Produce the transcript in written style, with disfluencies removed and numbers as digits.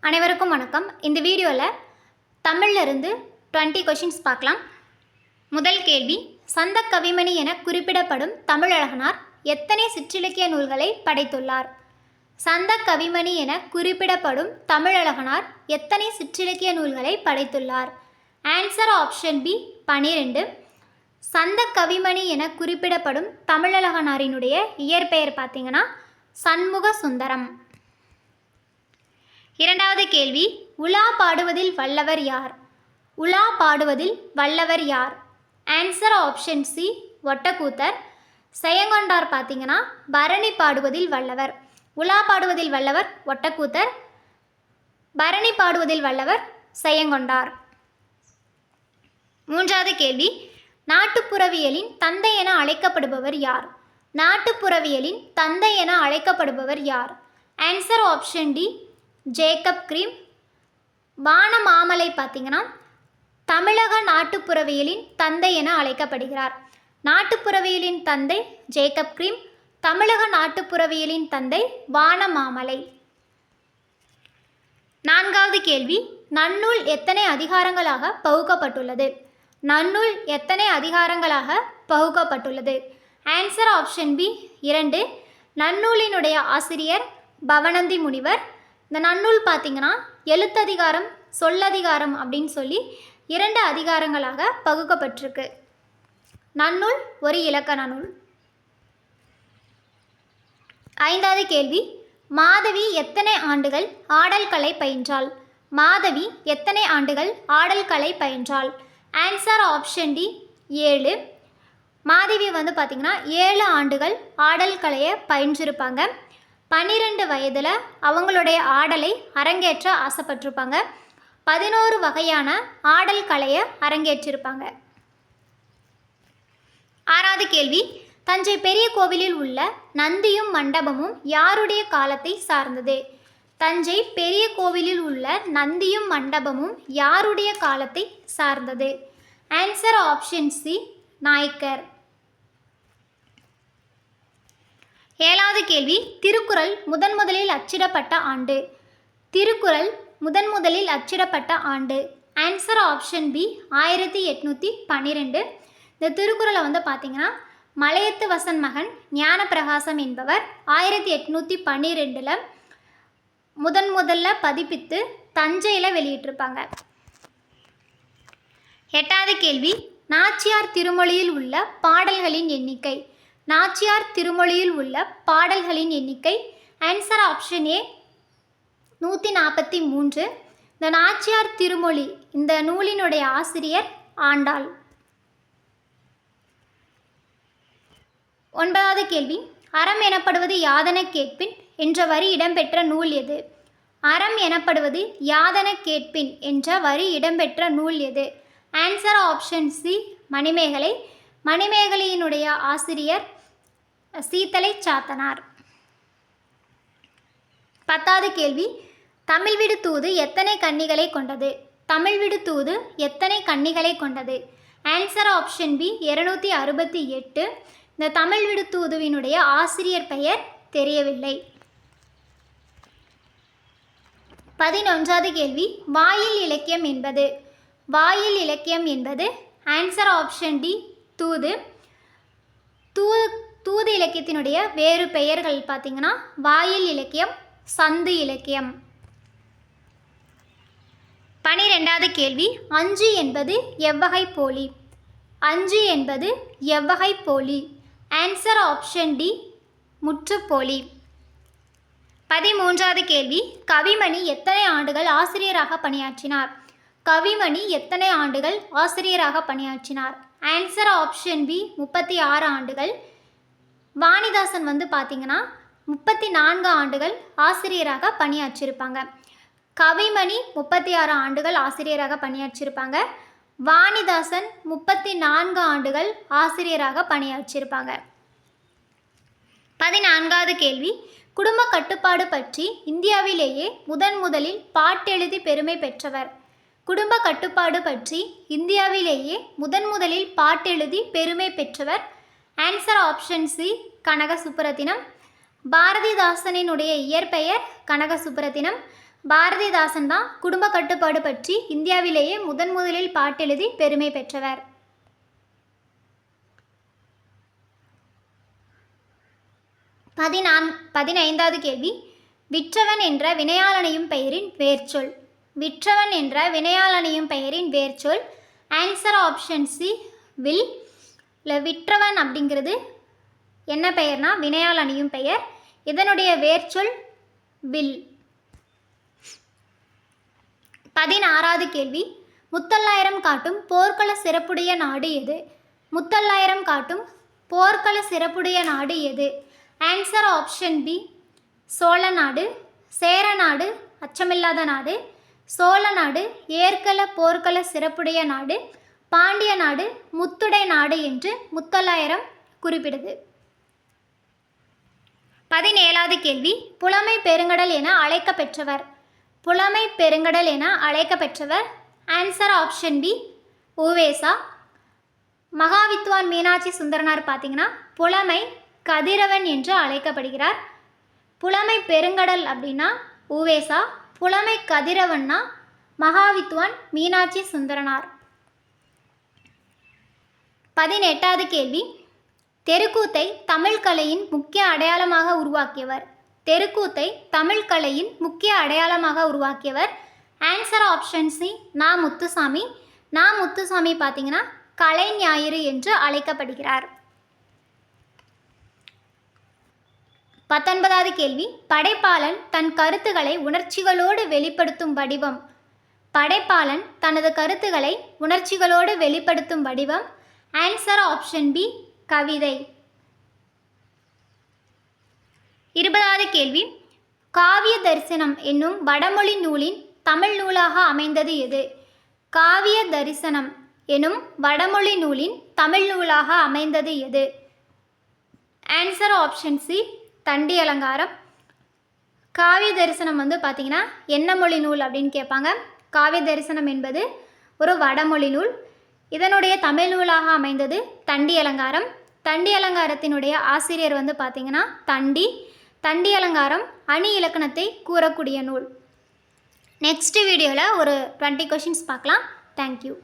அனைவருக்கும் வணக்கம். இந்த வீடியோவில் தமிழ்ல இருந்து 20 கொஷின்ஸ் பார்க்கலாம். முதல் கேள்வி, சந்த கவிமணி என குறிப்பிடப்படும் தமிழழகனார் எத்தனை சிற்றிலக்கிய நூல்களை படைத்துள்ளார்? சந்த கவிமணி என குறிப்பிடப்படும் தமிழழகனார் எத்தனை சிற்றிலக்கிய நூல்களை படைத்துள்ளார்? Answer option B 12. சந்த கவிமணி என குறிப்பிடப்படும் தமிழழகனாரினுடைய இயற்பெயர் பார்த்தீங்கன்னா சண்முக சுந்தரம். இரண்டாவது கேள்வி, உலா பாடுவதில் வல்லவர் யார்? உலா பாடுவதில் வல்லவர் யார்? Answer option C Ottakoothar. Jayankondar பார்த்தீங்கன்னா பரணி பாடுவதில் வல்லவர். உலா பாடுவதில் வல்லவர் ஒட்டக்கூத்தர், பரணி பாடுவதில் வல்லவர் செயங்கொண்டார். மூன்றாவது கேள்வி, நாட்டுப்புறவியலின் தந்தை என அழைக்கப்படுபவர் யார்? நாட்டுப்புறவியலின் தந்தை என அழைக்கப்படுபவர் யார்? Answer option D Jacob Grimm. வானமாமலை பார்த்தீங்கன்னா தமிழக நாட்டுப்புறவியலின் தந்தை என அழைக்கப்படுகிறார். நாட்டுப்புறவியலின் தந்தை ஜேக்கப் கிரீம், தமிழக நாட்டுப்புறவியலின் தந்தை வானமாமலை. நான்காவது கேள்வி, நன்னூல் எத்தனை அதிகாரங்களாக பகுக்கப்பட்டுள்ளது? நன்னூல் எத்தனை அதிகாரங்களாக பகுக்கப்பட்டுள்ளது? Answer option B 2. நன்னூலினுடைய ஆசிரியர் பவணந்தி முனிவர். இந்த நன்னூல் பார்த்தீங்கன்னா எழுத்ததிகாரம் சொல்லதிகாரம் அப்படின்னு சொல்லி 2 அதிகாரங்களாக பகுக்கப்பட்டிருக்கு. நன்னூல் ஒரு இலக்கண நூல். ஐந்தாவது கேள்வி, மாதவி எத்தனை ஆண்டுகள் ஆடல் கலை பயின்றாள்? மாதவி எத்தனை ஆண்டுகள் ஆடல் கலை பயின்றாள்? Answer option D 7. மாதவி பார்த்திங்கன்னா 7 ஆண்டுகள் ஆடல் கலையை பயின்றிருப்பாங்க. 12 வயதில் அவங்களுடைய ஆடலை அரங்கேற்ற ஆசைப்பட்டிருப்பாங்க. 11 வகையான ஆடல் கலையை அரங்கேற்றிருப்பாங்க. ஆறாவது கேள்வி, தஞ்சை பெரிய கோவிலில் உள்ள நந்தியும் மண்டபமும் யாருடைய காலத்தை சார்ந்தது? தஞ்சை பெரிய கோவிலில் உள்ள நந்தியும் மண்டபமும் யாருடைய காலத்தை சார்ந்தது? Answer option C Nayakkar. ஏழாவது கேள்வி, திருக்குறள் முதலில் அச்சிடப்பட்ட ஆண்டு? திருக்குறள் முதலில் அச்சிடப்பட்ட ஆண்டு? Answer option B 1812. இந்த திருக்குறளை பார்த்தீங்கன்னா மலையத்து வசன் மகன் ஞானப்பிரகாசம் என்பவர் 1812 முதல்ல பதிப்பித்து தஞ்சையில் வெளியிட்டிருப்பாங்க. எட்டாவது கேள்வி, நாச்சியார் திருமொழியில் உள்ள பாடல்களின் எண்ணிக்கை? நாச்சியார் திருமொழியில் உள்ள பாடல்களின் எண்ணிக்கை? Answer option A 143. இந்த நாச்சியார் திருமொழி இந்த நூலினுடைய ஆசிரியர் ஆண்டாள். ஒன்பதாவது கேள்வி, அறம் எனப்படுவது யாதென கேட்பின் என்ற வரி இடம்பெற்ற நூல் எது? அறம் எனப்படுவது யாதென கேட்பின் என்ற வரி இடம்பெற்ற நூல் எது? Answer option C Manimekalai. மணிமேகலையினுடைய ஆசிரியர் சீத்தலை சாத்தனார். பத்தாவது கேள்வி, தமிழ்விடு தூது எத்தனை கன்னிகளை கொண்டது? தமிழ்விடு தூது எத்தனை கன்னிகளை கொண்டது? Answer option B 268. இந்த தமிழ்விடு தூதுவினுடைய ஆசிரியர் பெயர் தெரியவில்லை. 11வது கேள்வி, வாயில் இலக்கியம் என்பது? வாயில் இலக்கியம் என்பது? ஆன்சர் ஆப்ஷன் டி தூது. தூது இலக்கியத்தினுடைய வேறு பெயர்கள் பார்த்தீங்கன்னா வாயில் இலக்கியம், சந்து இலக்கியம். 12வது கேள்வி, அஞ்சு என்பது எவ்வகை போலி? அஞ்சு என்பது எவ்வகை போலி? ஆன்சர் ஆப்ஷன் டி முற்றுப்போலி. 13வது கேள்வி, கவிமணி எத்தனை ஆண்டுகள் ஆசிரியராக பணியாற்றினார்? கவிமணி எத்தனை ஆண்டுகள் ஆசிரியராக பணியாற்றினார்? ஆன்சர் ஆப்ஷன் பி 36 ஆண்டுகள். வாணிதாசன் பார்த்தீங்கன்னா 34 ஆண்டுகள் ஆசிரியராக பணியாற்றியிருப்பாங்க. கவிமணி 36 ஆண்டுகள் ஆசிரியராக பணியாற்றியிருப்பாங்க. வாணிதாசன் 34 ஆண்டுகள் ஆசிரியராக பணியாற்றியிருப்பாங்க. 14வது கேள்வி, குடும்ப கட்டுப்பாடு பற்றி இந்தியாவிலேயே முதலில் பாட்டெழுதி பெருமை பெற்றவர்? குடும்ப கட்டுப்பாடு பற்றி இந்தியாவிலேயே முதலில் பாட்டெழுதி பெருமை பெற்றவர்? ஆன்சர் ஆப்ஷன் சி கனக சுப்புரத்தினம். பாரதிதாசனினுடைய இயற்பெயர் கனக சுப்புரத்தினம். பாரதிதாசன் தான் குடும்ப கட்டுப்பாடு பற்றி இந்தியாவிலேயே முதலில் பாட்டெழுதி பெருமை பெற்றவர். பதினைந்தாவது கேள்வி, விற்றவன் என்ற வினையாளனையும் பெயரின் வேர்ச்சொல். விற்றவன் என்ற வினையாளனையும் பெயரின் வேர்ச்சொல். ஆன்சர் ஆப்ஷன் சி வில். இல்லை, விற்றவன் அப்படிங்கிறது என்ன பெயர்னா வினையாளனையும் பெயர். இதனுடைய வேர்ச்சொல் வில். 16வது கேள்வி, முத்தொள்ளாயிரம் காட்டும் போர்க்கள சிறப்புடைய நாடு எது? முத்தொள்ளாயிரம் காட்டும் போர்க்கள சிறப்புடைய நாடு எது? ஆன்சர் ஆப்ஷன் பி சோழ நாடு. சேர நாடு அச்சமில்லாத நாடு. சோழ நாடு ஏற்கள போர்க்கள சிறப்புடைய நாடு. பாண்டிய நாடு முத்துடை நாடு என்று முத்தொள்ளாயிரம் குறிப்பிடுது. 17வது கேள்வி, புலமை பெருங்கடல் என அழைக்கப்பெற்றவர். புலமை பெருங்கடல் என அழைக்கப்பெற்றவர். Answer option B Uvesa. Mahavidwan Meenakshi Sundaranar பார்த்தீங்கன்னா புலமை கதிரவன் என்று அழைக்கப்படுகிறார். புலமை பெருங்கடல் அப்படின்னா உவேசா, புலமை கதிரவன்னா மகாவித்வான் மீனாட்சி சுந்தரனார். 18வது கேள்வி, தெருக்கூத்தை தமிழ் கலையின் முக்கிய அடையாளமாக உருவாக்கியவர். தெருக்கூத்தை தமிழ் கலையின் முக்கிய அடையாளமாக உருவாக்கியவர். ஆன்சர் ஆப்ஷன் சி நா முத்துசாமி. நா முத்துசாமி பார்த்தீங்கன்னா கலை ஞாயிறு என்று அழைக்கப்படுகிறார். 19வது கேள்வி, படைப்பாளன் தன் கருத்துக்களை உணர்ச்சிகளோடு வெளிப்படுத்தும் வடிவம். படைப்பாளன் தனது கருத்துக்களை உணர்ச்சிகளோடு வெளிப்படுத்தும் வடிவம். ஆன்சர் ஆப்ஷன் பி கவிதை. 20வது கேள்வி, காவிய தரிசனம் என்னும் வடமொழி நூலின் தமிழ் நூலாக அமைந்தது எது? காவிய தரிசனம் எனும் வடமொழி நூலின் தமிழ் நூலாக அமைந்தது எது? ஆன்சர் ஆப்ஷன் சி தண்டி அலங்காரம். காவிய தரிசனம் பார்த்தீங்கன்னா என்ன மொழி நூல் அப்படின்னு கேட்பாங்க. காவிய தரிசனம் என்பது ஒரு வடமொழி நூல். இதனுடைய தமிழ் நூலாக அமைந்தது தண்டி அலங்காரம். தண்டி அலங்காரத்தினுடைய ஆசிரியர் பார்த்தீங்கன்னா தண்டி. தண்டி அலங்காரம் அணி இலக்கணத்தை கூறக்கூடிய நூல். நெக்ஸ்ட் வீடியோவில் ஒரு 20 கொஷின்ஸ் பார்க்கலாம். தேங்க்யூ.